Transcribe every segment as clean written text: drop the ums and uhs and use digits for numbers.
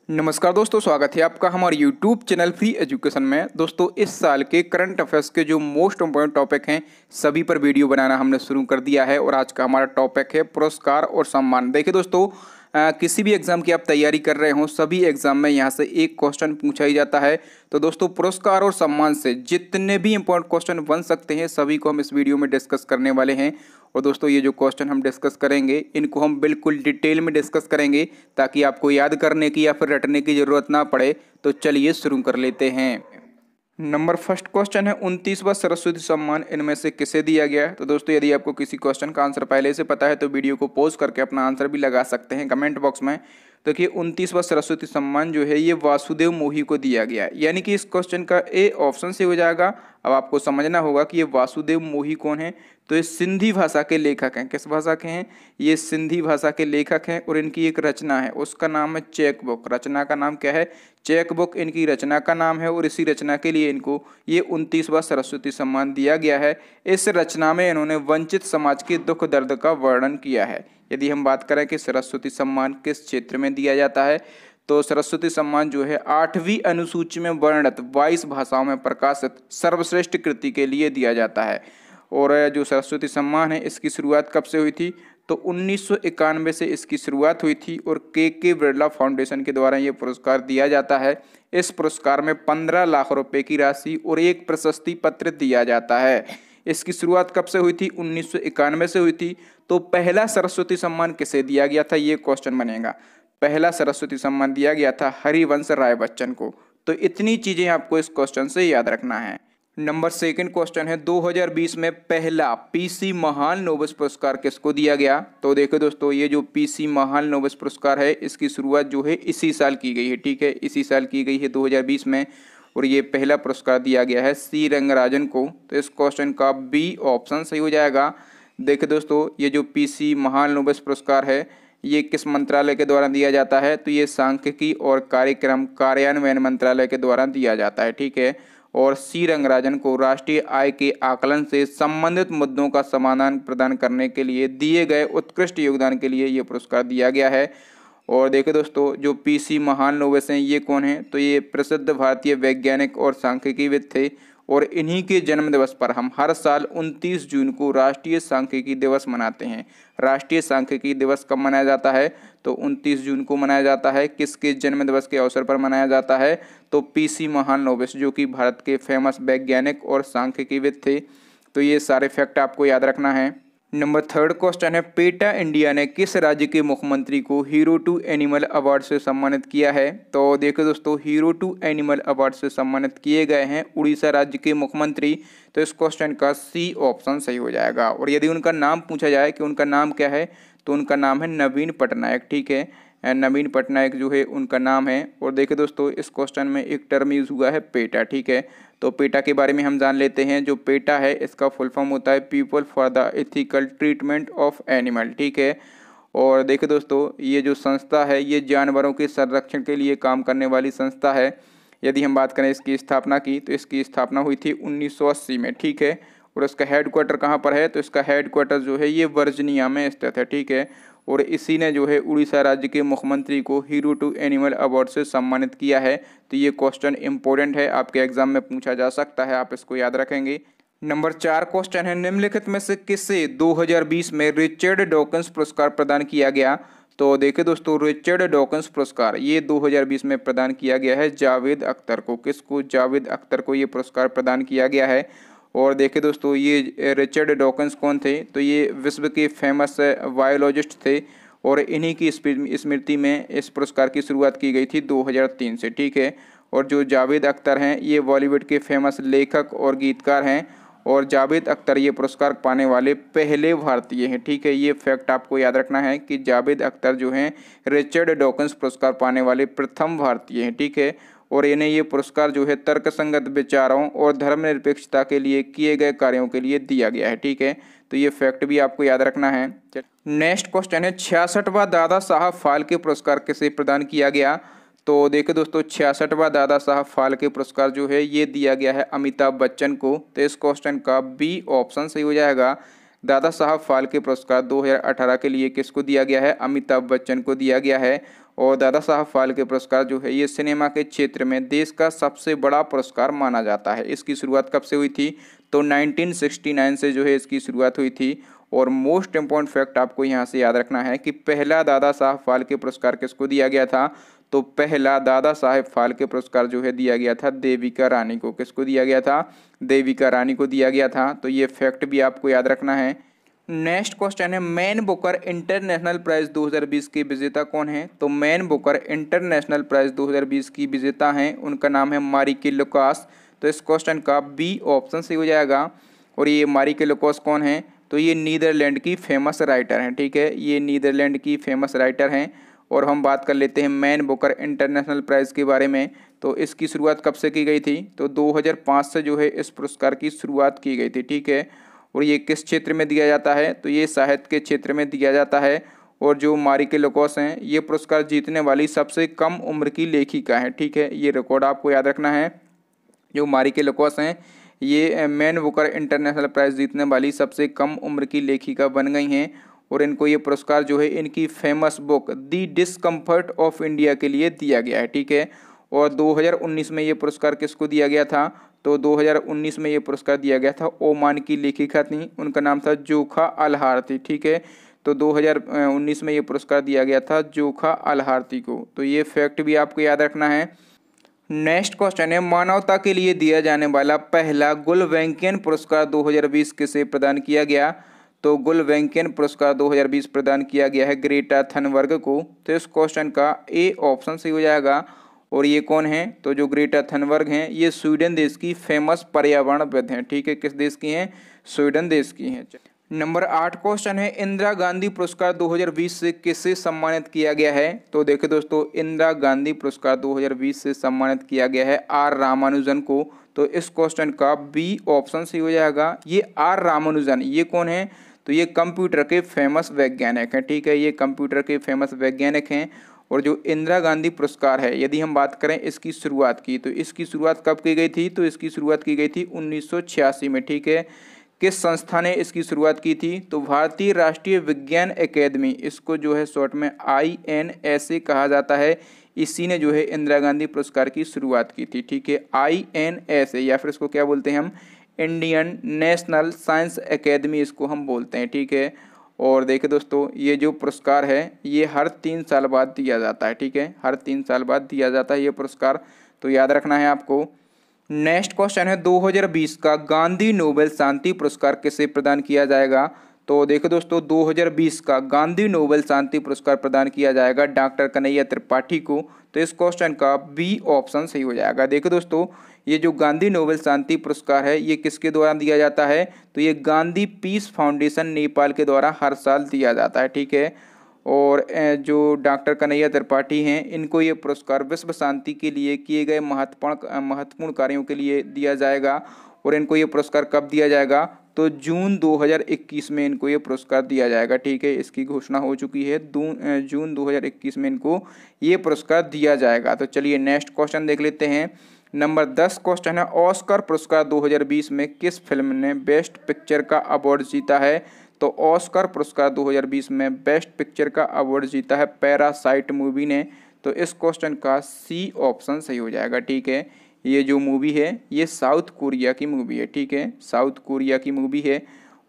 नमस्कार दोस्तों, स्वागत है आपका हमारे YouTube चैनल फ्री एजुकेशन में। दोस्तों, इस साल के करंट अफेयर्स के जो मोस्ट इम्पोर्टेंट टॉपिक हैं सभी पर वीडियो बनाना हमने शुरू कर दिया है और आज का हमारा टॉपिक है पुरस्कार और सम्मान। देखिए दोस्तों, किसी भी एग्जाम की आप तैयारी कर रहे हो, सभी एग्जाम में यहाँ से एक क्वेश्चन पूछा ही जाता है। तो दोस्तों, पुरस्कार और सम्मान से जितने भी इंपॉर्टेंट क्वेश्चन बन सकते हैं सभी को हम इस वीडियो में डिस्कस करने वाले हैं। और दोस्तों, ये जो क्वेश्चन हम डिस्कस करेंगे इनको हम बिल्कुल डिटेल में डिस्कस करेंगे ताकि आपको याद करने की या फिर रटने की ज़रूरत ना पड़े। तो चलिए शुरू कर लेते हैं। नंबर फर्स्ट क्वेश्चन है 29वां सरस्वती सम्मान इनमें से किसे दिया गया है। तो दोस्तों, यदि आपको किसी क्वेश्चन का आंसर पहले से पता है तो वीडियो को पॉज करके अपना आंसर भी लगा सकते हैं कमेंट बॉक्स में। देखिए, 29वां सरस्वती सम्मान जो है ये वासुदेव मोही को दिया गया है, यानी कि इस क्वेश्चन का ए ऑप्शन से हो जाएगा। अब आपको समझना होगा कि ये वासुदेव मोही कौन है। तो ये सिंधी भाषा के लेखक हैं। किस भाषा के हैं? ये सिंधी भाषा के लेखक हैं और इनकी एक रचना है, उसका नाम है चेक बुक। रचना का नाम क्या है? चेक बुक इनकी रचना का नाम है और इसी रचना के लिए इनको ये 29वां सरस्वती सम्मान दिया गया है। इस रचना में इन्होंने वंचित समाज के दुख दर्द का वर्णन किया है। यदि हम बात करें कि सरस्वती सम्मान किस क्षेत्र में दिया जाता है, तो सरस्वती सम्मान जो है 8वीं अनुसूची में वर्णित 22 भाषाओं में प्रकाशित सर्वश्रेष्ठ कृति के लिए दिया जाता है। और जो सरस्वती सम्मान है इसकी शुरुआत कब से हुई थी? तो 1991 से इसकी शुरुआत हुई थी और के बिरला फाउंडेशन के द्वारा ये पुरस्कार दिया जाता है। इस पुरस्कार में 15 लाख रुपए की राशि और एक प्रशस्ति पत्र दिया जाता है। इसकी शुरुआत कब से हुई थी? 1991 से हुई थी। तो पहला सरस्वती सम्मान किसे दिया गया था, ये क्वेश्चन बनेगा। पहला सरस्वती सम्मान दिया गया था हरिवंश राय बच्चन को। तो इतनी चीजें आपको इस क्वेश्चन से याद रखना है। नंबर सेकंड क्वेश्चन है 2020 में पहला पीसी महाल नोबेल पुरस्कार किसको दिया गया? तो देखो दोस्तों, ये जो पीसी महाल नोबेल पुरस्कार है इसकी शुरुआत जो है इसी साल की गई है। ठीक है, इसी साल की गई है 2020 में और ये पहला पुरस्कार दिया गया है सी रंगराजन को। तो इस क्वेश्चन का बी ऑप्शन सही हो जाएगा। देखिए दोस्तों, ये जो पीसी महाल नोबेल पुरस्कार है ये किस मंत्रालय के द्वारा दिया जाता है? तो ये सांख्यिकी और कार्यक्रम कार्यान्वयन मंत्रालय के द्वारा दिया जाता है। ठीक है, और सी रंगराजन को राष्ट्रीय आय के आकलन से संबंधित मुद्दों का समाधान प्रदान करने के लिए दिए गए उत्कृष्ट योगदान के लिए ये पुरस्कार दिया गया है। और देखो दोस्तों, जो पीसी महान नोबेल हैं ये कौन हैं? तो ये प्रसिद्ध भारतीय वैज्ञानिक और सांख्यिकीविद थे और इन्हीं के जन्म दिवस पर हम हर साल 29 जून को राष्ट्रीय सांख्यिकी दिवस मनाते हैं। राष्ट्रीय सांख्यिकी दिवस कब मनाया जाता है? तो 29 जून को मनाया जाता है। किसके जन्म दिवस के अवसर पर मनाया जाता है? तो पीसी महान नोबेल, जो कि भारत के फेमस वैज्ञानिक और सांख्यिकीविद थे। तो ये सारे फैक्ट आपको याद रखना है। नंबर थर्ड क्वेश्चन है पेटा इंडिया ने किस राज्य के मुख्यमंत्री को हीरो टू एनिमल अवार्ड से सम्मानित किया है? तो देखो दोस्तों, हीरो टू एनिमल अवार्ड से सम्मानित किए गए हैं उड़ीसा राज्य के मुख्यमंत्री। तो इस क्वेश्चन का सी ऑप्शन सही हो जाएगा। और यदि उनका नाम पूछा जाए कि उनका नाम क्या है, तो उनका नाम है नवीन पटनायक। ठीक है, नवीन पटनायक जो है उनका नाम है। और देखिए दोस्तों, इस क्वेश्चन में एक टर्म यूज हुआ है पेटा। ठीक है, तो पेटा के बारे में हम जान लेते हैं। जो पेटा है इसका फुल फॉर्म होता है people for the ethical treatment of animal. ठीक है, और देखिए दोस्तों, ये जो संस्था है ये जानवरों के संरक्षण के लिए काम करने वाली संस्था है। यदि हम बात करें इसकी स्थापना की, तो इसकी स्थापना हुई थी 1980 में। ठीक है, और इसका हेडक्वार्टर कहाँ पर है? तो इसका हेडक्वार्टर जो है ये वर्जीनिया में स्थित है। ठीक है, और इसी ने जो है उड़ीसा राज्य के मुख्यमंत्री को हीरो टू एनिमल अवार्ड से सम्मानित किया है। तो ये क्वेश्चन इंपॉर्टेंट है, आपके एग्जाम में पूछा जा सकता है, आप इसको याद रखेंगे। नंबर 4 क्वेश्चन है निम्नलिखित में से किसे 2020 में रिचर्ड डॉकिंस पुरस्कार प्रदान किया गया? तो देखिए दोस्तों, रिचर्ड डॉकिंस पुरस्कार ये 2020 में प्रदान किया गया है जावेद अख्तर को। किसको? जावेद अख्तर को ये पुरस्कार प्रदान किया गया है। और देखिए दोस्तों, ये रिचर्ड डॉकिंस कौन थे? तो ये विश्व के फेमस बायोलॉजिस्ट थे और इन्हीं की स्मृति में इस पुरस्कार की शुरुआत की गई थी 2003 से। ठीक है, और जो जावेद अख्तर हैं ये बॉलीवुड के फेमस लेखक और गीतकार हैं और जावेद अख्तर ये पुरस्कार पाने वाले पहले भारतीय हैं। ठीक है, ये फैक्ट आपको याद रखना है कि जावेद अख्तर जो हैं रिचर्ड डॉकिंस पुरस्कार पाने वाले प्रथम भारतीय हैं। ठीक है, और इन्हें ये पुरस्कार जो है तर्कसंगत विचारों और धर्मनिरपेक्षता के लिए किए गए कार्यों के लिए दिया गया है। ठीक है, तो ये फैक्ट भी आपको याद रखना है। नेक्स्ट क्वेश्चन है 66वां दादा साहब फाल्के पुरस्कार किसे प्रदान किया गया? तो देखो दोस्तों, 66वां दादा साहब फाल्के पुरस्कार जो है ये दिया गया है अमिताभ बच्चन को। तो इस क्वेश्चन का बी ऑप्शन सही हो जाएगा। दादा साहब फाल्के पुरस्कार 2018 के लिए किसको दिया गया है? अमिताभ बच्चन को दिया गया है। और दादा साहब फाल्के पुरस्कार जो है ये सिनेमा के क्षेत्र में देश का सबसे बड़ा पुरस्कार माना जाता है। इसकी शुरुआत कब से हुई थी? तो 1969 से जो है इसकी शुरुआत हुई थी। और मोस्ट इम्पॉर्टेंट फैक्ट आपको यहाँ से याद रखना है कि पहला दादा साहब फाल्के पुरस्कार किसको दिया गया था? तो पहला दादा साहेब फाल्के पुरस्कार जो है दिया गया था देविका रानी को। किसको दिया गया था? देविका रानी को दिया गया था। तो ये फैक्ट भी आपको याद रखना है। नेक्स्ट क्वेश्चन है, मैन बुकर इंटरनेशनल प्राइज 2020 के विजेता कौन है? तो मैन बुकर इंटरनेशनल प्राइज 2020 की विजेता हैं, उनका नाम है मारिके लुकास। तो इस क्वेश्चन का बी ऑप्शन सही हो जाएगा। और ये मारिके लुकास कौन है? तो ये नीदरलैंड की फेमस राइटर हैं। ठीक है, ये नीदरलैंड की फेमस राइटर हैं। और हम बात कर लेते हैं मैन बुकर इंटरनेशनल प्राइज़ के बारे में। तो इसकी शुरुआत कब से की गई थी? तो 2005 से जो है इस पुरस्कार की शुरुआत की गई थी। ठीक है, और ये किस क्षेत्र में दिया जाता है? तो ये साहित्य के क्षेत्र में दिया जाता है। और जो मारिके लुकास हैं ये पुरस्कार जीतने वाली सबसे कम उम्र की लेखिका हैं। ठीक है, ये रिकॉर्ड आपको याद रखना है। जो मारिके लुकास हैं ये मैन बुकर इंटरनेशनल प्राइज़ जीतने वाली सबसे कम उम्र की लेखिका बन गई हैं। और इनको ये पुरस्कार जो है इनकी famous book the discomfort of India के लिए दिया गया है। ठीक है, और 2019 में ये पुरस्कार किसको दिया गया था? तो 2019 में ये पुरस्कार दिया गया था ओमान की लेखिका थी, उनका नाम था जोखा अल-हारथी। ठीक है, तो 2019 में ये पुरस्कार दिया गया था जोखा अल-हारथी को। तो ये फैक्ट भी आपको याद रखना है। नेक्स्ट क्वेश्चन है, मानवता के लिए दिया जाने वाला पहला गुलवेंकियन पुरस्कार 2020 किसे प्रदान किया गया? तो गुलवेंकियन पुरस्कार 2020 प्रदान किया गया है ग्रेटा थनबर्ग को। तो इस क्वेश्चन का ए ऑप्शन सही हो जाएगा। और ये कौन है? तो जो ग्रेटा थनबर्ग हैं ये स्वीडन देश की फेमस पर्यावरणविद हैं। ठीक है, किस देश की हैं? स्वीडन देश की हैं। नंबर 8 क्वेश्चन है, इंदिरा गांधी पुरस्कार 2020 से किसे सम्मानित किया गया है? तो देखिए दोस्तों, इंदिरा गांधी पुरस्कार 2020 से सम्मानित किया गया है आर रामानुजन को। तो इस क्वेश्चन का बी ऑप्शन सही हो जाएगा। ये आर रामानुजन ये कौन है? तो ये कंप्यूटर के फेमस वैज्ञानिक हैं। ठीक है, ये कंप्यूटर के फेमस वैज्ञानिक हैं। और जो इंदिरा गांधी पुरस्कार है यदि हम बात करें इसकी शुरुआत की, तो इसकी शुरुआत कब की गई थी? तो इसकी शुरुआत की गई थी 1986 में। ठीक है, किस संस्था ने इसकी शुरुआत की थी? तो भारतीय राष्ट्रीय विज्ञान अकेदमी, इसको जो है शॉर्ट में INSA कहा जाता है, इसी ने जो है इंदिरा गांधी पुरस्कार की शुरुआत की थी। ठीक है, INSA या फिर इसको क्या बोलते हैं हम? इंडियन नेशनल साइंस एकेडमी इसको हम बोलते हैं। ठीक है, और देखिए दोस्तों ये जो पुरस्कार है ये हर 3 साल बाद दिया जाता है। ठीक है, हर 3 साल बाद दिया जाता है ये पुरस्कार, तो याद रखना है आपको। नेक्स्ट क्वेश्चन है, 2020 का गांधी नोबेल शांति पुरस्कार किसे प्रदान किया जाएगा? तो देखो दोस्तों 2020 का गांधी नोबेल शांति पुरस्कार प्रदान किया जाएगा डॉक्टर कन्हैया त्रिपाठी को। तो इस क्वेश्चन का बी ऑप्शन सही हो जाएगा। देखो दोस्तों ये जो गांधी नोबेल शांति पुरस्कार है ये किसके द्वारा दिया जाता है? तो ये गांधी पीस फाउंडेशन नेपाल के द्वारा हर साल दिया जाता है। ठीक है, और जो डॉक्टर कन्हैया त्रिपाठी हैं इनको ये पुरस्कार विश्व शांति के लिए किए गए महत्वपूर्ण कार्यों के लिए दिया जाएगा। और इनको ये पुरस्कार कब दिया जाएगा? तो जून 2021 में इनको ये पुरस्कार दिया जाएगा। ठीक है, इसकी घोषणा हो चुकी है, जून 2021 में इनको ये पुरस्कार दिया जाएगा। तो चलिए नेक्स्ट क्वेश्चन देख लेते हैं। नंबर 10 क्वेश्चन है, ऑस्कर पुरस्कार 2020 में किस फिल्म ने बेस्ट पिक्चर का अवार्ड जीता है? तो ऑस्कर पुरस्कार 2020 में बेस्ट पिक्चर का अवार्ड जीता है पैरासाइट मूवी ने। तो इस क्वेश्चन का सी ऑप्शन सही हो जाएगा। ठीक है, ये जो मूवी है ये साउथ कोरिया की मूवी है। ठीक है, साउथ कोरिया की मूवी है।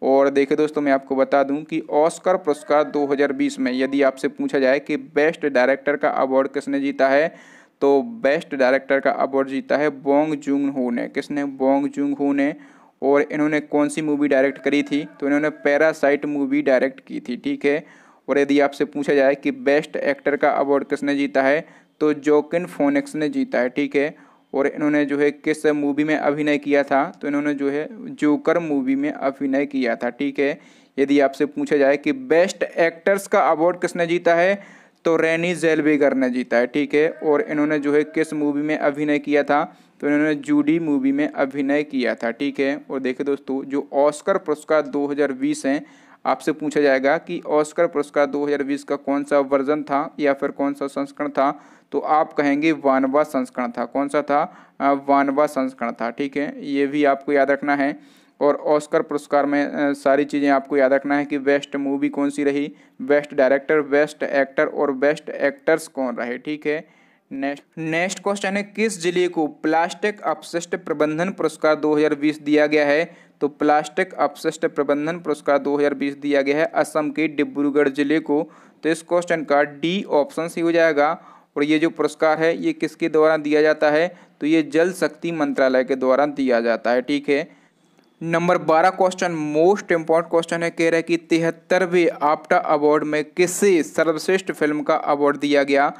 और देखिए दोस्तों मैं आपको बता दूं कि ऑस्कर पुरस्कार 2020 में यदि आपसे पूछा जाए कि बेस्ट डायरेक्टर का अवार्ड किसने जीता है, तो बेस्ट डायरेक्टर का अवार्ड जीता है बोंग जून हो ने। किसने? बोंग जून हो ने। और इन्होंने कौन सी मूवी डायरेक्ट करी थी? तो इन्होंने पैरासाइट मूवी डायरेक्ट की थी। ठीक है, और यदि आपसे पूछा जाए कि बेस्ट एक्टर का अवार्ड किसने जीता है, तो जोकिन फोनिक्स ने जीता है। ठीक है, और इन्होंने जो है किस मूवी में अभिनय किया था? तो इन्होंने जो है जोकर मूवी में अभिनय किया था। ठीक है, यदि आपसे पूछा जाए कि बेस्ट एक्टर्स का अवार्ड किसने जीता है, तो रेनी ज़ेल्वेगर ने जीता है। ठीक है, और इन्होंने जो है किस मूवी में अभिनय किया था? तो इन्होंने जूडी मूवी में अभिनय किया था। ठीक है, और देखिए दोस्तों जो ऑस्कर पुरस्कार 2020 हैं, आपसे पूछा जाएगा कि ऑस्कर पुरस्कार 2020 का कौन सा वर्जन था या फिर कौन सा संस्करण था, तो आप कहेंगे 92वां संस्करण था। कौन सा था? 92वां संस्करण था। ठीक है, ये भी आपको याद रखना है। और ऑस्कर पुरस्कार में सारी चीज़ें आपको याद रखना है कि बेस्ट मूवी कौन सी रही, बेस्ट डायरेक्टर, बेस्ट एक्टर और बेस्ट एक्टर्स कौन रहे। ठीक है, नेक्स्ट क्वेश्चन है, किस जिले को प्लास्टिक अपशिष्ट प्रबंधन पुरस्कार 2020 दिया गया है? तो प्लास्टिक अपशिष्ट प्रबंधन पुरस्कार 2020 दिया गया है असम के डिब्रूगढ़ जिले को। तो इस क्वेश्चन का डी ऑप्शन सही हो जाएगा। और ये जो पुरस्कार है ये किसके द्वारा दिया जाता है? तो ये जल शक्ति मंत्रालय के द्वारा दिया जाता है। ठीक है, number 12 question most important question है, कह रहा है कि 73वें आप्टा अवार्ड में किसे सर्वश्रेष्ठ फिल्म का अवार्ड दिया गया?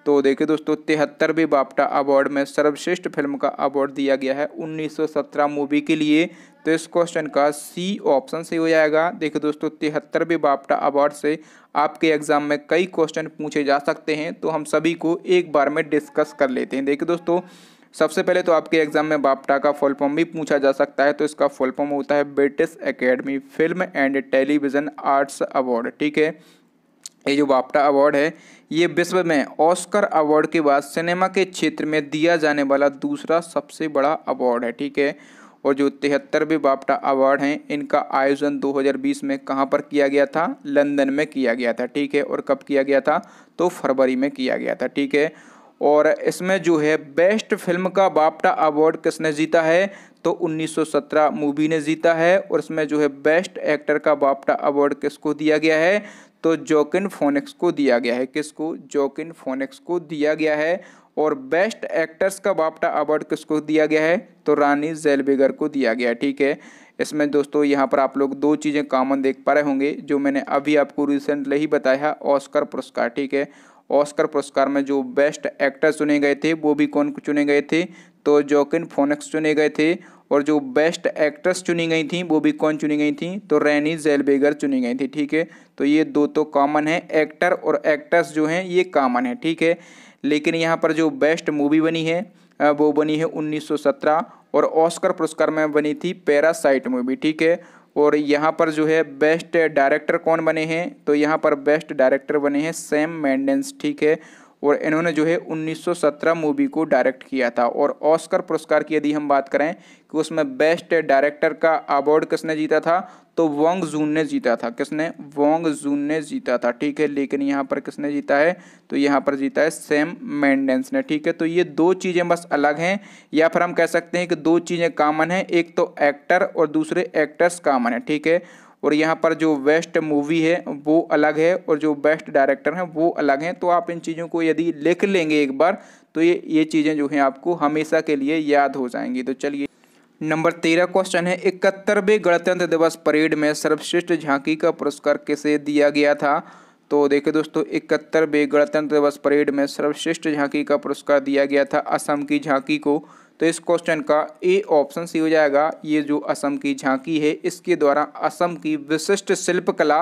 तो देखिए दोस्तों, 73वें बाफ्टा अवार्ड में सर्वश्रेष्ठ फिल्म का अवार्ड दिया गया है 1917 मूवी के लिए। तो इस क्वेश्चन का सी ऑप्शन सही हो जाएगा। देखिए दोस्तों, 73वें बाफ्टा अवार्ड से आपके एग्जाम में कई क्वेश्चन पूछे जा सकते हैं, तो हम सभी को एक बार में डिस्कस कर लेते हैं। देखिए दोस्तों, सबसे पहले तो आपके एग्जाम में बाफ्टा का फुल फॉर्म भी पूछा जा सकता है। तो इसका फुल फॉर्म होता है British academy film and television arts award. ठीक है, ये जो बाफ्टा अवार्ड है ये विश्व में ऑस्कर अवार्ड के बाद सिनेमा के क्षेत्र में दिया जाने वाला दूसरा सबसे बड़ा अवार्ड है। ठीक है, और जो 73वें बाफ्टा अवार्ड हैं इनका आयोजन 2020 में कहाँ पर किया गया था? लंदन में किया गया था। ठीक है, और कब किया गया था? तो फरवरी में किया गया था। ठीक है, और इसमें जो है बेस्ट फिल्म का बाफ्टा अवार्ड किसने जीता है? तो 1917 मूवी ने जीता है। और इसमें जो है बेस्ट एक्टर का बाफ्टा अवार्ड किसको दिया गया है? तो जोकिन फोनिक्स को दिया गया है। किसको? जोकिन फोनिक्स को दिया गया है। और बेस्ट एक्टर्स का बाफ्टा अवार्ड किसको दिया गया है? तो रानी ज़ेल्वेगर को दिया गया है। ठीक है, इसमें दोस्तों यहाँ पर आप लोग दो चीज़ें कॉमन देख पा रहे होंगे जो मैंने अभी आपको रिसेंटली ही बताया, ऑस्कर पुरस्कार। ठीक है, ऑस्कर पुरस्कार में जो बेस्ट एक्टर चुने गए थे वो भी कौन चुने गए थे? तो जोकिन फोनिक्स चुने गए थे। और जो बेस्ट एक्ट्रेस चुनी गई थी वो भी कौन चुनी गई थी? तो रेनी ज़ेल्वेगर चुनी गई थी। ठीक है, तो ये दो तो कॉमन है, एक्टर और एक्ट्रेस जो हैं ये कॉमन है। ठीक है, लेकिन यहाँ पर जो बेस्ट मूवी बनी है वो बनी है 1917 और ऑस्कर पुरस्कार में बनी थी पैरासाइट मूवी। ठीक है, और यहाँ पर जो है बेस्ट डायरेक्टर कौन बने हैं? तो यहाँ पर बेस्ट डायरेक्टर बने हैं सैम मेंडेस। ठीक है, और इन्होंने जो है 1917 मूवी को डायरेक्ट किया था। और ऑस्कर पुरस्कार की यदि हम बात करें कि उसमें बेस्ट डायरेक्टर का अवार्ड किसने जीता था? तो वोंग जून ने जीता था। किसने? वोंग जून ने जीता था। ठीक है, लेकिन यहाँ पर किसने जीता है? तो यहाँ पर जीता है सैम मेंडेस ने। ठीक है, तो ये दो चीज़ें बस अलग हैं, या फिर हम कह सकते हैं कि दो चीज़ें कॉमन हैं, एक तो एक्टर और दूसरे एक्टर्स कॉमन है। ठीक है, और यहाँ पर जो बेस्ट मूवी है वो अलग है और जो बेस्ट डायरेक्टर हैं वो अलग हैं। तो आप इन चीज़ों को यदि लिख लेंगे एक बार तो ये चीज़ें जो हैं आपको हमेशा के लिए याद हो जाएंगी। तो चलिए, नंबर 13 क्वेश्चन है, 71वें गणतंत्र दिवस परेड में सर्वश्रेष्ठ झांकी का पुरस्कार किसे दिया गया था? तो देखिए दोस्तों, 71वें गणतंत्र दिवस परेड में सर्वश्रेष्ठ झांकी का पुरस्कार दिया गया था असम की झांकी को। तो इस क्वेश्चन का ए ऑप्शन सही हो जाएगा। ये जो असम की झांकी है इसके द्वारा असम की विशिष्ट शिल्पकला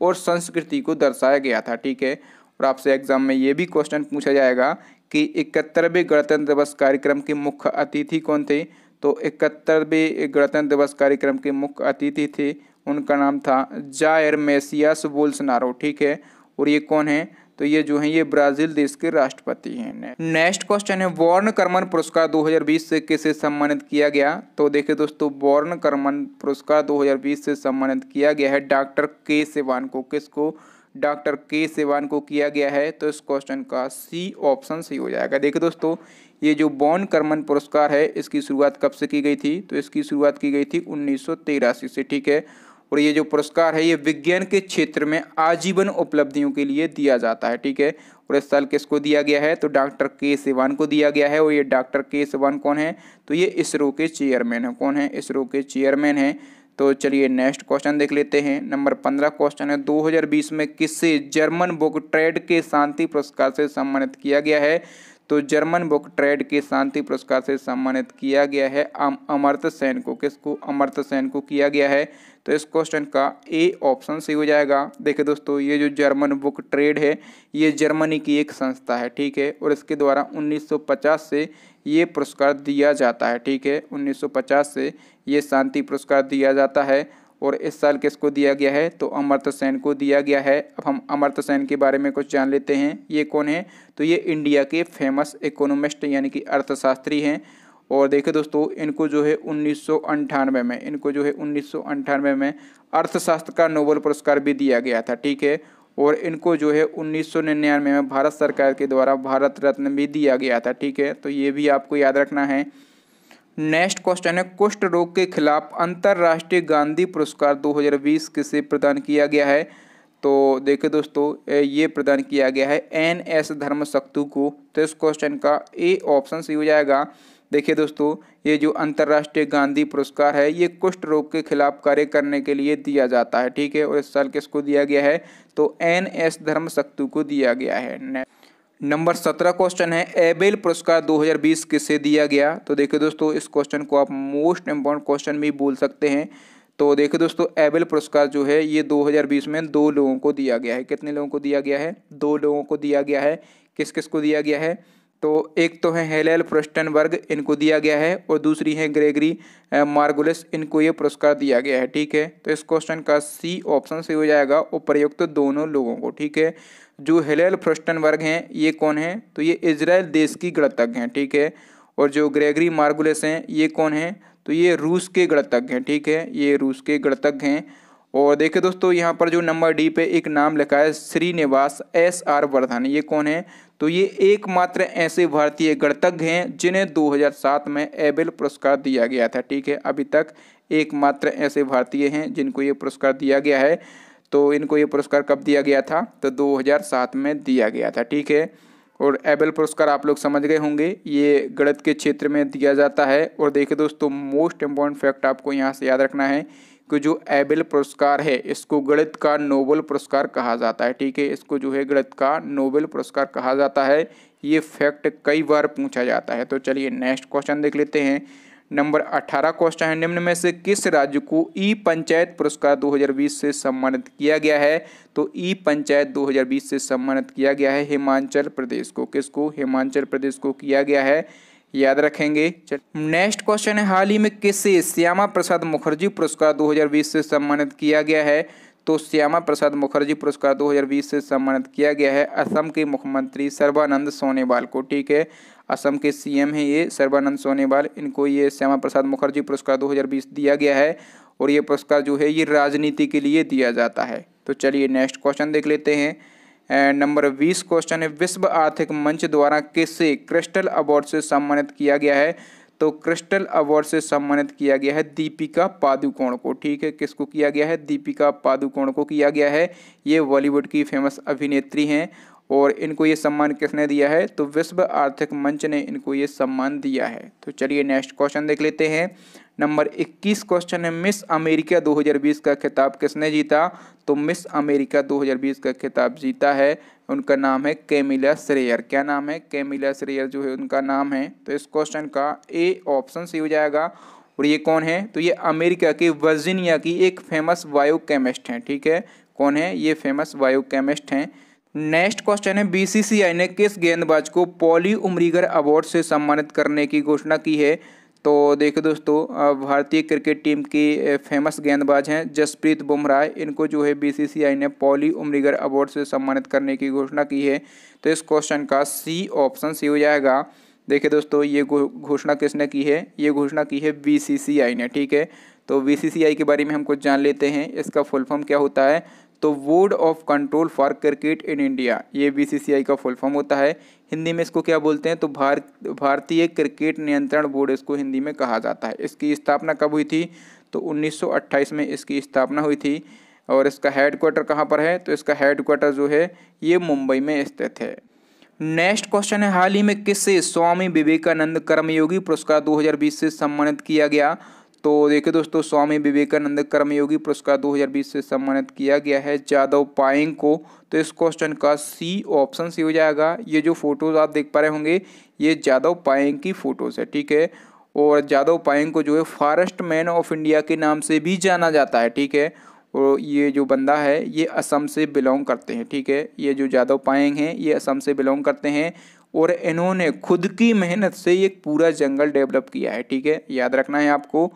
और संस्कृति को दर्शाया गया था। ठीक है, और आपसे एग्जाम में ये भी क्वेश्चन पूछा जाएगा कि 71वें गणतंत्र दिवस कार्यक्रम के मुख्य अतिथि कौन थे? तो 71वें गणतंत्र दिवस कार्यक्रम के मुख्य अतिथि थे, उनका नाम था जायर मेसियास बोल्सोनारो। ठीक है, और ये कौन है? तो ये जो है ये ब्राज़ील देश के राष्ट्रपति हैं। नेक्स्ट क्वेश्चन है, वॉर्न कर्मन पुरस्कार 2020 से किसे सम्मानित किया गया? तो देखिए दोस्तों, वॉर्न कर्मन पुरस्कार 2020 से सम्मानित किया गया है डॉक्टर के सिवान को। किसको? डॉक्टर के सिवान को किया गया है। तो इस क्वेश्चन का सी ऑप्शन सही हो जाएगा। देखिए दोस्तों, ये जो वॉर्न कर्मन पुरस्कार है इसकी शुरुआत कब से की गई थी? तो इसकी शुरुआत की गई थी 1983 से। ठीक है, और ये जो पुरस्कार है ये विज्ञान के क्षेत्र में आजीवन उपलब्धियों के लिए दिया जाता है। ठीक है, और इस साल किसको दिया गया है? तो डॉक्टर के सिवान को दिया गया है। और ये डॉक्टर के सिवान कौन है? तो ये इसरो के चेयरमैन है। कौन है? इसरो के चेयरमैन हैं। तो चलिए नेक्स्ट क्वेश्चन देख लेते हैं। नंबर 15 क्वेश्चन है, 2020 में किसे जर्मन बुक ट्रेड के शांति पुरस्कार से सम्मानित किया गया है? तो जर्मन बुक ट्रेड के शांति पुरस्कार से सम्मानित किया गया है अमर्त्य सेन को। किसको? अमर्त्य सेन को किया गया है। तो इस क्वेश्चन का ए ऑप्शन सही हो जाएगा। देखिए दोस्तों, ये जो जर्मन बुक ट्रेड है ये जर्मनी की एक संस्था है। ठीक है, और इसके द्वारा 1950 से ये पुरस्कार दिया जाता है। ठीक है, 1950 से ये शांति पुरस्कार दिया जाता है। और इस साल किसको दिया गया है? तो अमर्त्य सेन को दिया गया है। अब हम अमर्त्य सेन के बारे में कुछ जान लेते हैं। ये कौन है? तो ये इंडिया के फेमस इकोनॉमिस्ट यानी कि अर्थशास्त्री हैं। और देखिए दोस्तों इनको जो है 1998 में, इनको जो है 1998 में अर्थशास्त्र का नोबेल पुरस्कार भी दिया गया था, ठीक है। और इनको जो है 1999 में भारत सरकार के द्वारा भारत रत्न भी दिया गया था, ठीक है। तो ये भी आपको याद रखना है। नेक्स्ट क्वेश्चन है, कुष्ठ रोग के खिलाफ अंतर्राष्ट्रीय गांधी पुरस्कार 2020 किसे प्रदान किया गया है? तो देखिए दोस्तों ये प्रदान किया गया है NS धर्मशक्तु को। तो इस क्वेश्चन का ए ऑप्शन सही हो जाएगा। देखिए दोस्तों ये जो अंतर्राष्ट्रीय गांधी पुरस्कार है ये कुष्ठ रोग के खिलाफ कार्य करने के लिए दिया जाता है, ठीक है। और इस साल किसको दिया गया है? तो NS धर्मशक्तु को दिया गया है। नंबर 17 क्वेश्चन है, एबेल पुरस्कार 2020 किसे दिया गया? तो देखिए दोस्तों इस क्वेश्चन को आप मोस्ट इम्पॉर्टेंट क्वेश्चन भी बोल सकते हैं। तो देखिए दोस्तों एबेल पुरस्कार जो है ये 2020 में 2 लोगों को दिया गया है। कितने लोगों को दिया गया है? 2 लोगों को दिया गया है। किस किस को दिया गया है? तो एक तो है हेलेल फ्रस्टनबर्ग, इनको दिया गया है, और दूसरी है ग्रेगरी मार्गुलिस, इनको ये पुरस्कार दिया गया है, ठीक है। तो इस क्वेश्चन का सी ऑप्शन से हो जाएगा, उपयुक्त तो दोनों लोगों को, ठीक है। जो हेलेल फ्रस्टनबर्ग हैं ये कौन है? तो ये इजराइल देश की गणितज्ञ हैं, ठीक है। और जो ग्रेगरी मार्गुलिस हैं ये कौन है? तो ये रूस के गणितज्ञ हैं, ठीक है। ये रूस के गणितज्ञ हैं। और देखिए दोस्तों यहाँ पर जो नंबर डी पे एक नाम लिखा है श्रीनिवास SR वर्धन, ये कौन है? तो ये एकमात्र ऐसे भारतीय गणितज्ञ हैं जिन्हें 2007 में एबेल पुरस्कार दिया गया था, ठीक है। अभी तक एकमात्र ऐसे भारतीय हैं जिनको ये पुरस्कार दिया गया है। तो इनको ये पुरस्कार कब दिया गया था? तो 2007 में दिया गया था, ठीक है। और एबेल पुरस्कार आप लोग समझ गए होंगे, ये गणित के क्षेत्र में दिया जाता है। और देखिए दोस्तों मोस्ट इम्पॉर्टेंट फैक्ट आपको यहाँ से याद रखना है कि जो एबेल पुरस्कार है इसको गणित का नोबेल पुरस्कार कहा जाता है, ठीक है। इसको जो है गणित का नोबेल पुरस्कार कहा जाता है। ये फैक्ट कई बार पूछा जाता है। तो चलिए नेक्स्ट क्वेश्चन देख लेते हैं। नंबर 18 क्वेश्चन है, निम्न में से किस राज्य को ई पंचायत पुरस्कार 2020 से सम्मानित किया गया है? तो ई पंचायत 2020 से सम्मानित किया गया है हिमाचल प्रदेश को। किसको? हिमाचल प्रदेश को किया गया है, याद रखेंगे। नेक्स्ट क्वेश्चन है, हाल ही में किसे श्यामा प्रसाद मुखर्जी पुरस्कार 2020 से सम्मानित किया गया है? तो श्यामा प्रसाद मुखर्जी पुरस्कार 2020 से सम्मानित किया गया है असम के मुख्यमंत्री सर्बानंद सोनोवाल को, ठीक है। असम के CM हैं ये सर्बानंद सोनोवाल, इनको ये श्यामा प्रसाद मुखर्जी पुरस्कार 2020 दिया गया है। और ये पुरस्कार जो है ये राजनीति के लिए दिया जाता है। तो चलिए नेक्स्ट क्वेश्चन देख लेते हैं। नंबर 20 क्वेश्चन है, विश्व आर्थिक मंच द्वारा किसे क्रिस्टल अवार्ड से सम्मानित किया गया है? तो क्रिस्टल अवार्ड से सम्मानित किया गया है दीपिका पादुकोण को, ठीक है। किसको किया गया है? दीपिका पादुकोण को किया गया है। ये बॉलीवुड की फेमस अभिनेत्री हैं। और इनको ये सम्मान किसने दिया है? तो विश्व आर्थिक मंच ने इनको ये सम्मान दिया है। तो चलिए नेक्स्ट क्वेश्चन देख लेते हैं। नंबर 21 क्वेश्चन है, मिस अमेरिका 2020 का खिताब किसने जीता? तो मिस अमेरिका 2020 का खिताब जीता है, उनका नाम है कैमिला श्रेयर। क्या नाम है? कैमिला श्रेयर जो है उनका नाम है। तो इस क्वेश्चन का ए ऑप्शन सही हो जाएगा। और ये कौन है? तो ये अमेरिका के वर्जीनिया की एक फेमस बायोकेमिस्ट हैं, ठीक है। कौन है? ये फेमस बायोकेमिस्ट हैं। नेक्स्ट क्वेश्चन है, BCCI ने किस गेंदबाज को पॉली उमरीगर अवार्ड से सम्मानित करने की घोषणा की है? तो देखो दोस्तों भारतीय क्रिकेट टीम की फेमस गेंदबाज हैं जसप्रीत बुमराह, इनको जो है BCCI ने पॉली उमरीगर अवार्ड से सम्मानित करने की घोषणा की है। तो इस क्वेश्चन का सी ऑप्शन सही हो जाएगा। देखिए दोस्तों ये घोषणा किसने की है? ये घोषणा की है BCCI ने, ठीक है। तो BCCI के बारे में हम कुछ जान लेते हैं। इसका फुल फॉर्म क्या होता है? तो board of control for cricket in India, ये BCCI का फुल फॉर्म होता है। हिंदी में इसको क्या बोलते हैं? तो भारतीय क्रिकेट नियंत्रण बोर्ड इसको हिंदी में कहा जाता है। इसकी स्थापना कब हुई थी? तो 1928 में इसकी स्थापना हुई थी। और इसका हेडक्वार्टर कहाँ पर है? तो इसका हेडक्वार्टर जो है ये मुंबई में स्थित है। नेक्स्ट क्वेश्चन है, हाल ही में किसे स्वामी विवेकानंद कर्मयोगी पुरस्कार 2020 से सम्मानित किया गया? तो देखिए दोस्तों स्वामी विवेकानंद कर्मयोगी पुरस्कार 2020 से सम्मानित किया गया है जादव पायेंग को। तो इस क्वेश्चन का सी ऑप्शन सी हो जाएगा। ये जो फोटोज आप देख पा रहे होंगे ये जादव पायेंग की फोटोज है, ठीक है। और जादव पायेंग को जो है फॉरेस्ट मैन ऑफ इंडिया के नाम से भी जाना जाता है, ठीक है। और ये जो बंदा है ये असम से बिलोंग करते हैं, ठीक है। ये जो जादव पायेंग हैं ये असम से बिलोंग करते हैं। और इन्होंने खुद की मेहनत से एक पूरा जंगल डेवलप किया है, ठीक है, याद रखना है आपको।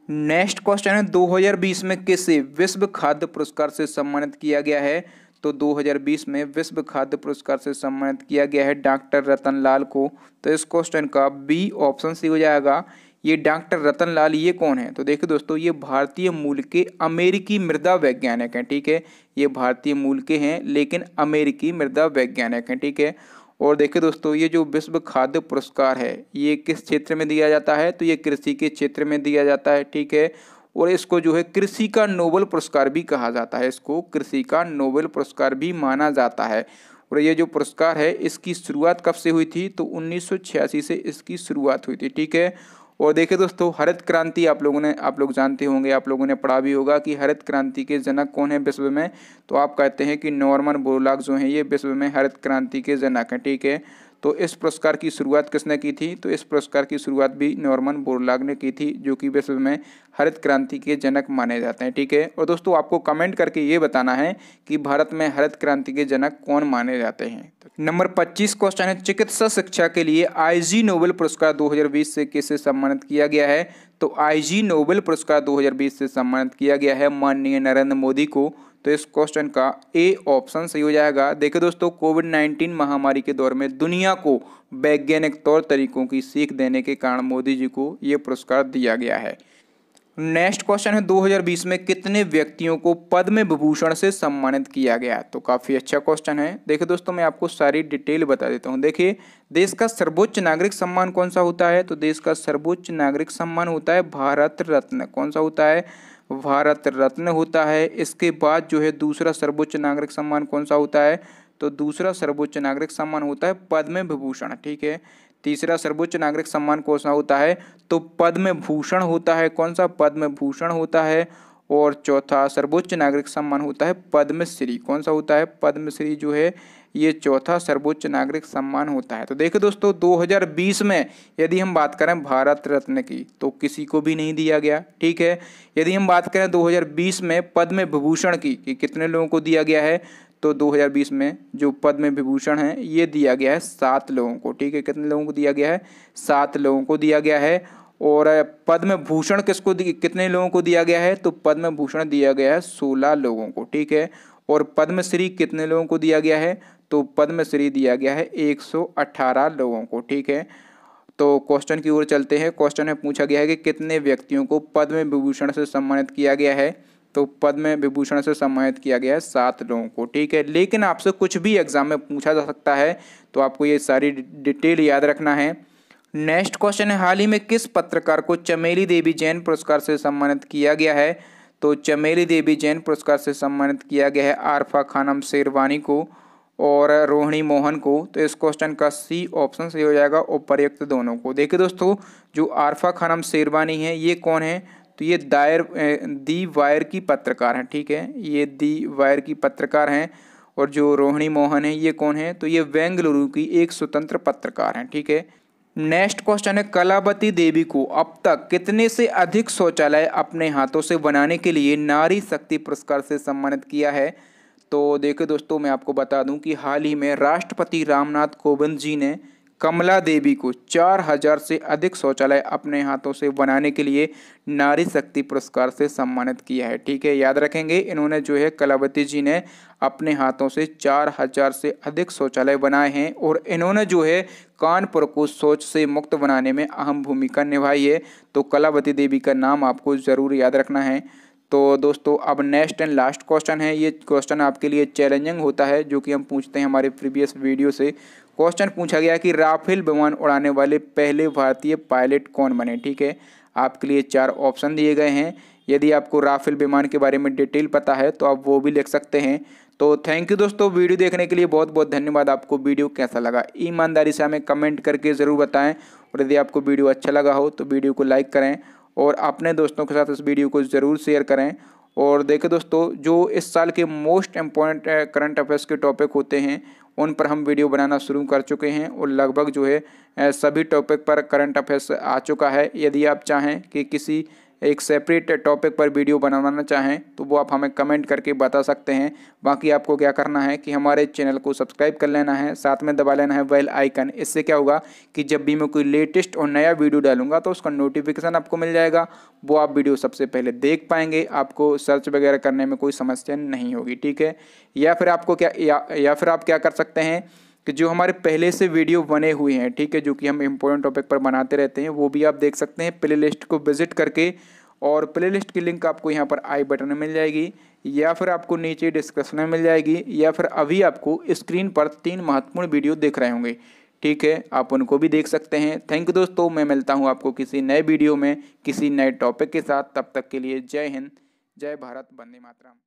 नेक्स्ट क्वेश्चन है, 2020 में किसे विश्व खाद्य पुरस्कार से सम्मानित किया गया है? तो 2020 में विश्व खाद्य पुरस्कार से सम्मानित किया गया है डॉक्टर रतनलाल को। तो इस क्वेश्चन का बी ऑप्शन सही हो जाएगा। ये डॉक्टर रतनलाल ये कौन है? तो देखिए दोस्तों, ये भारतीय मूल के अमेरिकी मृदा वैज्ञानिक हैं, ठीक है। ये भारतीय मूल के हैं लेकिन अमेरिकी मृदा वैज्ञानिक हैं, ठीक है। और देखिए दोस्तों, ये जो विश्व खाद्य पुरस्कार है ये किस क्षेत्र में दिया जाता है? तो ये कृषि के क्षेत्र में दिया जाता है, ठीक है। और इसको जो है कृषि का नोबेल पुरस्कार भी कहा जाता है, इसको कृषि का नोबेल पुरस्कार भी माना जाता है। और ये जो पुरस्कार है इसकी शुरुआत कब से हुई थी? तो 1986 से इसकी शुरुआत हुई थी, ठीक है। और देखिए दोस्तों, हरित क्रांति आप लोग जानते होंगे, आप लोगों ने पढ़ा भी होगा कि हरित क्रांति के जनक कौन है विश्व में? तो आप कहते हैं कि नॉर्मन बोरलॉग जो हैं ये विश्व में हरित क्रांति के जनक हैं, ठीक है। तो इस पुरस्कार की शुरुआत किसने की थी? तो इस पुरस्कार की शुरुआत भी नॉर्मन बोरलॉग ने की थी, जो कि विश्व में हरित क्रांति के जनक माने जाते हैं, ठीक है। और दोस्तों, आपको कमेंट करके ये बताना है कि भारत में हरित क्रांति के जनक कौन माने जाते हैं। नंबर 25 क्वेश्चन है, चिकित्सा शिक्षा के लिए आईजी नोबेल पुरस्कार 2020 से किसे सम्मानित किया गया है? तो आईजी नोबेल पुरस्कार 2020 से सम्मानित किया गया है माननीय नरेंद्र मोदी को। तो इस क्वेश्चन का ए ऑप्शन सही हो जाएगा। देखिए दोस्तों, कोविड-19 महामारी के दौर में दुनिया को वैज्ञानिक तौर तरीकों की सीख देने के कारण मोदी जी को ये पुरस्कार दिया गया है। नेक्स्ट क्वेश्चन है, 2020 में कितने व्यक्तियों को पद्म विभूषण से सम्मानित किया गया? तो काफ़ी अच्छा क्वेश्चन है। देखिए दोस्तों, मैं आपको सारी डिटेल बता देता हूँ। देखिए, देश का सर्वोच्च नागरिक सम्मान कौन सा होता है? तो देश का सर्वोच्च नागरिक सम्मान होता है भारत रत्न। कौन सा होता है? भारत रत्न होता है। इसके बाद जो है दूसरा सर्वोच्च नागरिक सम्मान कौन सा होता है? तो दूसरा सर्वोच्च नागरिक सम्मान होता है पद्म विभूषण, ठीक है। तीसरा सर्वोच्च नागरिक सम्मान कौन सा होता है? तो पद्म भूषण होता है। कौन सा? पद्म भूषण होता है। और चौथा सर्वोच्च नागरिक सम्मान होता है पद्मश्री। कौन सा होता है? पद्मश्री जो है ये चौथा सर्वोच्च नागरिक सम्मान होता है। तो देखिए दोस्तों, 2020 में यदि हम बात करें भारत रत्न की तो किसी को भी नहीं दिया गया, ठीक है। यदि हम बात करें 2020 में पद्म विभूषण की कि कितने लोगों को दिया गया है, तो 2020 में जो पद्म विभूषण है ये दिया गया है 7 लोगों को, ठीक है। कितने लोगों को दिया गया है? 7 लोगों को दिया गया है। और पद्म भूषण कितने लोगों को दिया गया है? तो पद्म भूषण दिया गया है 16 लोगों को, ठीक है। और पद्मश्री कितने लोगों को दिया गया है? तो पद्मश्री दिया गया है 118 लोगों को, ठीक है। तो क्वेश्चन की ओर चलते हैं। क्वेश्चन में पूछा गया है कि कितने व्यक्तियों को पद्म विभूषण से सम्मानित किया गया है? तो पद्म विभूषण से सम्मानित किया गया है 7 लोगों को, ठीक है। लेकिन आपसे कुछ भी एग्जाम में पूछा जा सकता है, तो आपको ये सारी डिटेल याद रखना है। नेक्स्ट क्वेश्चन है, हाल ही में किस पत्रकार को चमेली देवी जैन पुरस्कार से सम्मानित किया गया है? तो चमेली देवी जैन पुरस्कार से सम्मानित किया गया है आरफा खानम शेरवानी को और रोहिणी मोहन को। तो इस क्वेश्चन का सी ऑप्शन सही हो जाएगा, उपर्युक्त दोनों को। देखिए दोस्तों, जो आरफा खानम शेरवानी है ये कौन है? तो ये दी वायर की पत्रकार हैं, ठीक है। ये दी वायर की पत्रकार हैं। और जो रोहिणी मोहन है ये कौन है? तो ये बेंगलुरु की एक स्वतंत्र पत्रकार हैं, ठीक है। नेक्स्ट क्वेश्चन है, कलावती देवी को अब तक कितने से अधिक शौचालय अपने हाथों से बनाने के लिए नारी शक्ति पुरस्कार से सम्मानित किया है? तो देखिए दोस्तों, मैं आपको बता दूं कि हाल ही में राष्ट्रपति रामनाथ कोविंद जी ने कमला देवी को 4000 से अधिक शौचालय अपने हाथों से बनाने के लिए नारी शक्ति पुरस्कार से सम्मानित किया है, ठीक है। याद रखेंगे, इन्होंने जो है कलावती जी ने अपने हाथों से 4000 से अधिक शौचालय बनाए हैं और इन्होंने जो है कानपुर को शौच से मुक्त बनाने में अहम भूमिका निभाई है। तो कलावती देवी का नाम आपको ज़रूर याद रखना है। तो दोस्तों, अब नेक्स्ट एंड लास्ट क्वेश्चन है। ये क्वेश्चन आपके लिए चैलेंजिंग होता है, जो कि हम पूछते हैं हमारे प्रीवियस वीडियो से। क्वेश्चन पूछा गया कि राफेल विमान उड़ाने वाले पहले भारतीय पायलट कौन बने, ठीक है। आपके लिए 4 ऑप्शन दिए गए हैं। यदि आपको राफेल विमान के बारे में डिटेल पता है तो आप वो भी लिख सकते हैं। तो थैंक यू दोस्तों, वीडियो देखने के लिए बहुत बहुत धन्यवाद। आपको वीडियो कैसा लगा ईमानदारी से हमें कमेंट करके ज़रूर बताएं। और यदि आपको वीडियो अच्छा लगा हो तो वीडियो को लाइक करें और अपने दोस्तों के साथ इस वीडियो को ज़रूर शेयर करें। और देखिए दोस्तों, जो इस साल के मोस्ट इम्पॉर्टेंट करंट अफेयर्स के टॉपिक होते हैं उन पर हम वीडियो बनाना शुरू कर चुके हैं और लगभग जो है सभी टॉपिक पर करंट अफेयर्स आ चुका है। यदि आप चाहें कि किसी एक सेपरेट टॉपिक पर वीडियो बनवाना चाहें तो वो आप हमें कमेंट करके बता सकते हैं। बाकी आपको क्या करना है कि हमारे चैनल को सब्सक्राइब कर लेना है, साथ में दबा लेना है बेल आइकन। इससे क्या होगा कि जब भी मैं कोई लेटेस्ट और नया वीडियो डालूंगा तो उसका नोटिफिकेशन आपको मिल जाएगा, वो आप वीडियो सबसे पहले देख पाएंगे, आपको सर्च वगैरह करने में कोई समस्या नहीं होगी, ठीक है। या फिर आपको क्या या फिर आप क्या कर सकते हैं कि जो हमारे पहले से वीडियो बने हुए हैं, ठीक है, जो कि हम इम्पोर्टेंट टॉपिक पर बनाते रहते हैं, वो भी आप देख सकते हैं प्ले लिस्ट को विजिट करके। और प्ले लिस्ट की लिंक आपको यहाँ पर आई बटन में मिल जाएगी, या फिर आपको नीचे डिस्क्रिप्शन में मिल जाएगी, या फिर अभी आपको स्क्रीन पर 3 महत्वपूर्ण वीडियो दिख रहे होंगे, ठीक है, आप उनको भी देख सकते हैं। थैंक यू दोस्तों, मैं मिलता हूँ आपको किसी नए वीडियो में किसी नए टॉपिक के साथ। तब तक के लिए जय हिंद, जय भारत, वंदे मातरम।